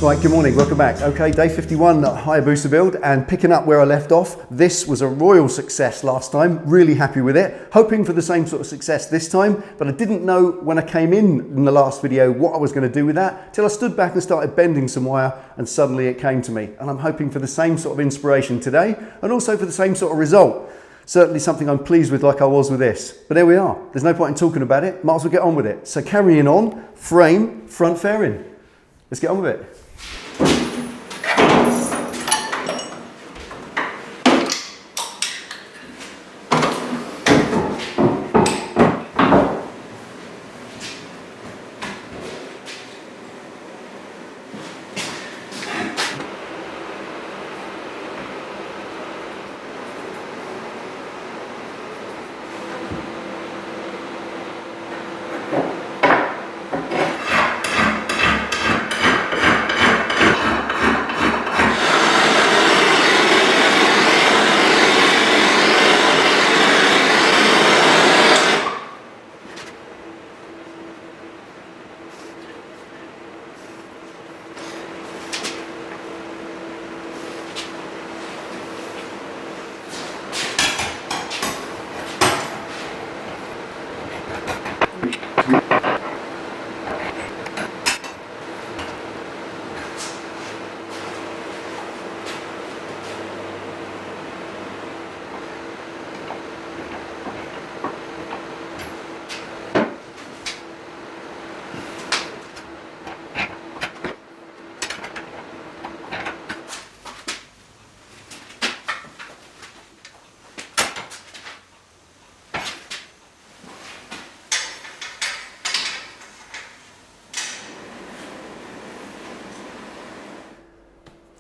Right, good morning, welcome back. Okay, day 51 Hayabusa build, and picking up where I left off. This was a royal success last time, really happy with it. Hoping for the same sort of success this time, but I didn't know when I came in the last video what I was going to do with that, till I stood back and started bending some wire, and suddenly it came to me. And I'm hoping for the same sort of inspiration today, and also for the same sort of result. Certainly something I'm pleased with, like I was with this. But there we are, there's no point in talking about it, might as well get on with it. So carrying on, frame, front fairing. Let's get on with it.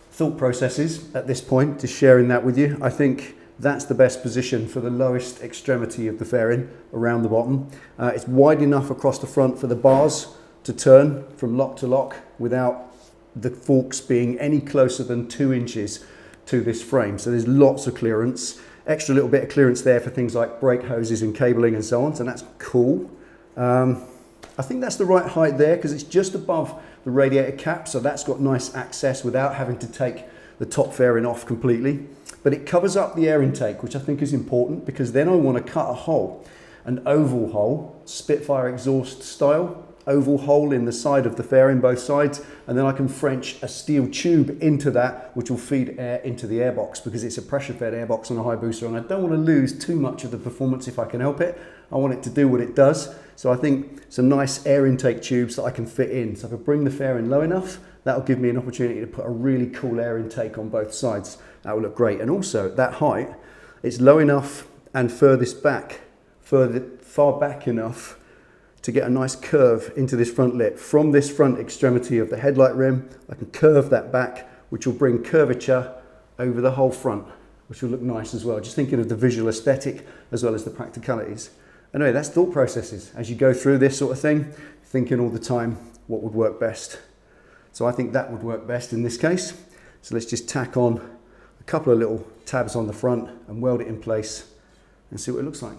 Thought processes at this point, just sharing that with you. I think that's the best position for the lowest extremity of the fairing around the bottom. It's wide enough across the front for the bars to turn from lock to lock without the forks being any closer than 2 inches to this frame. So there's lots of clearance, extra little bit of clearance there for things like brake hoses and cabling and so on, so that's cool. I think that's the right height there because it's just above the radiator cap, so that's got nice access without having to take the top fairing off completely. But it covers up the air intake, which I think is important because then I want to cut a hole, an oval hole, Spitfire exhaust style, oval hole in the side of the fairing, both sides, and then I can French a steel tube into that, which will feed air into the airbox because it's a pressure fed airbox on a Hayabusa, and I don't want to lose too much of the performance if I can help it. I want it to do what it does. So I think some nice air intake tubes that I can fit in. So if I bring the fairing low enough, that'll give me an opportunity to put a really cool air intake on both sides. That will look great. And also at that height, it's low enough and furthest back, far back enough to get a nice curve into this front lip. From this front extremity of the headlight rim, I can curve that back, which will bring curvature over the whole front, which will look nice as well. Just thinking of the visual aesthetic as well as the practicalities. Anyway, that's thought processes. As you go through this sort of thing, thinking all the time what would work best. So I think that would work best in this case. So let's just tack on a couple of little tabs on the front and weld it in place and see what it looks like.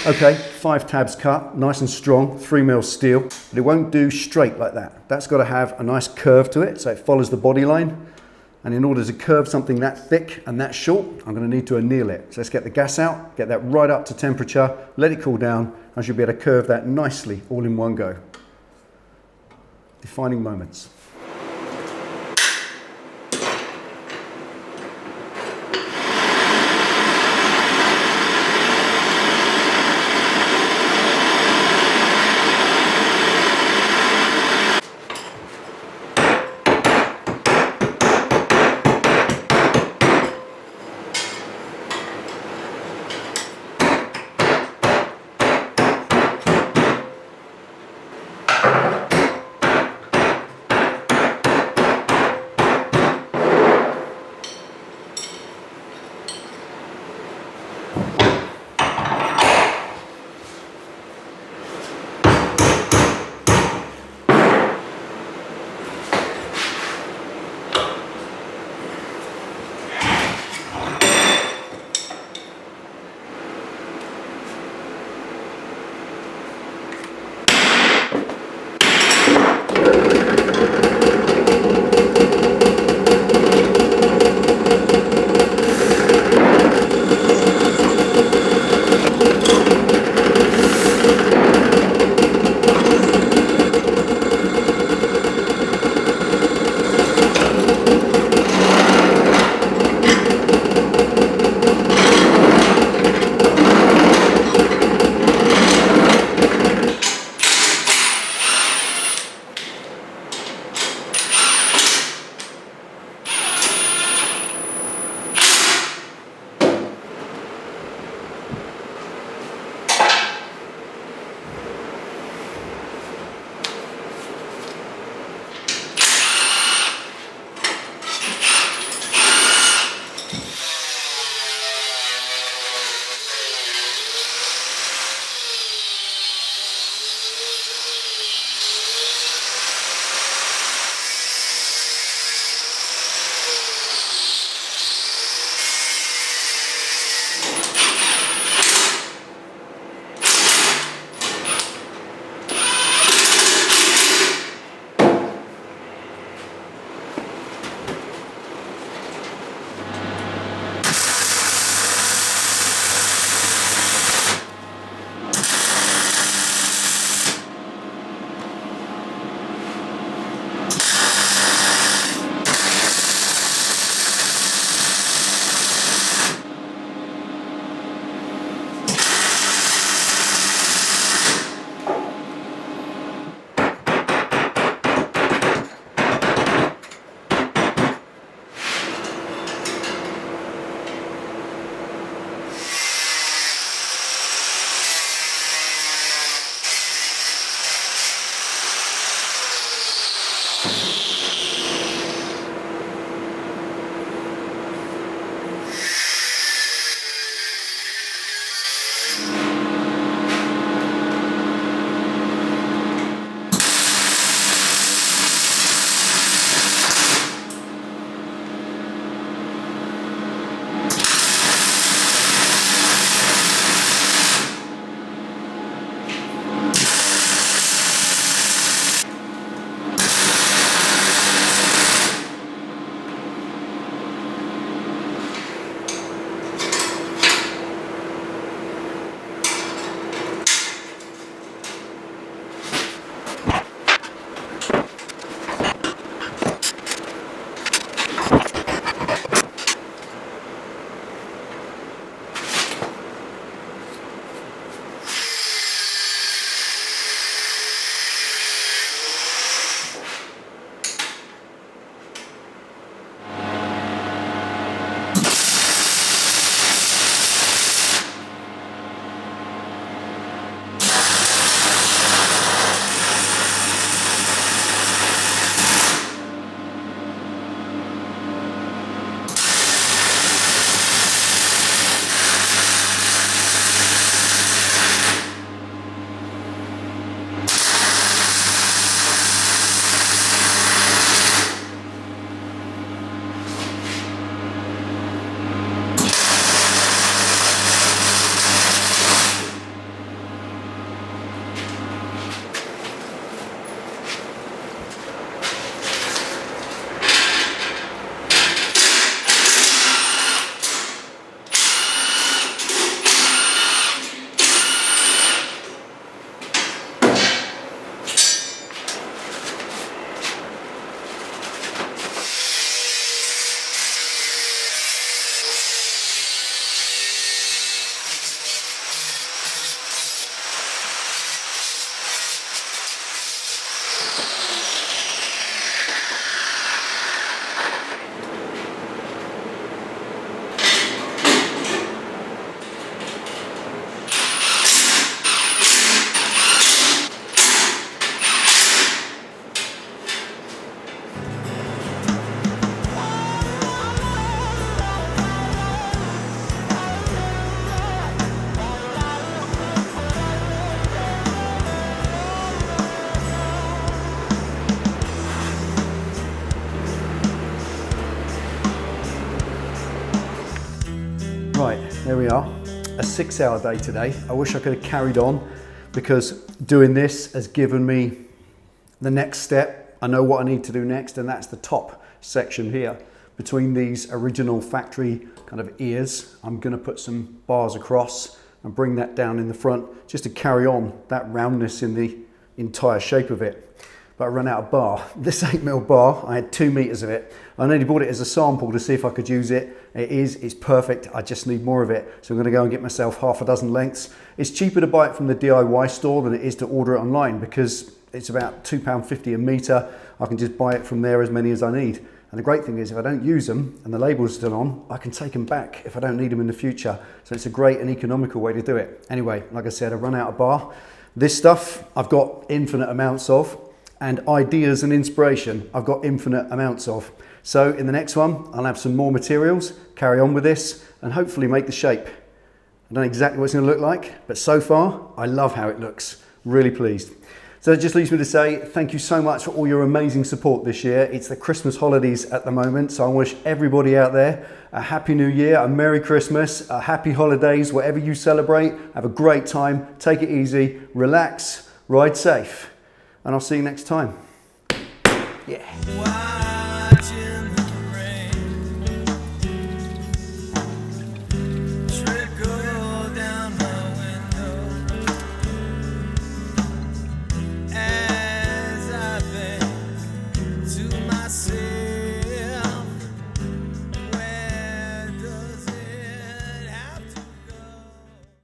Okay, 5 tabs cut, nice and strong, 3mm steel, but it won't do straight like that. That's got to have a nice curve to it, so it follows the body line. And in order to curve something that thick and that short, I'm going to need to anneal it. So let's get the gas out, get that right up to temperature, let it cool down, and you'll be able to curve that nicely all in one go. Defining moments. Right, there we are. A 6-hour day today. I wish I could have carried on because doing this has given me the next step. I know what I need to do next, and that's the top section here. Between these original factory kind of ears, I'm going to put some bars across and bring that down in the front just to carry on that roundness in the entire shape of it. But I ran out of bar. This 8mm bar, I had 2 meters of it. I only bought it as a sample to see if I could use it. It's perfect. I just need more of it. So I'm going to go and get myself half a dozen lengths. It's cheaper to buy it from the DIY store than it is to order it online because it's about £2.50 a metre. I can just buy it from there as many as I need. And the great thing is if I don't use them and the label's still on, I can take them back if I don't need them in the future. So it's a great and economical way to do it. Anyway, like I said, I run out of bar. This stuff I've got infinite amounts of, and ideas and inspiration I've got infinite amounts of. So in the next one, I'll have some more materials, carry on with this, and hopefully make the shape. I don't know exactly what it's going to look like, but so far, I love how it looks. Really pleased. So it just leaves me to say thank you so much for all your amazing support this year. It's the Christmas holidays at the moment, so I wish everybody out there a Happy New Year, a Merry Christmas, a Happy Holidays, whatever you celebrate. Have a great time, take it easy, relax, ride safe, and I'll see you next time. Yeah. Wow.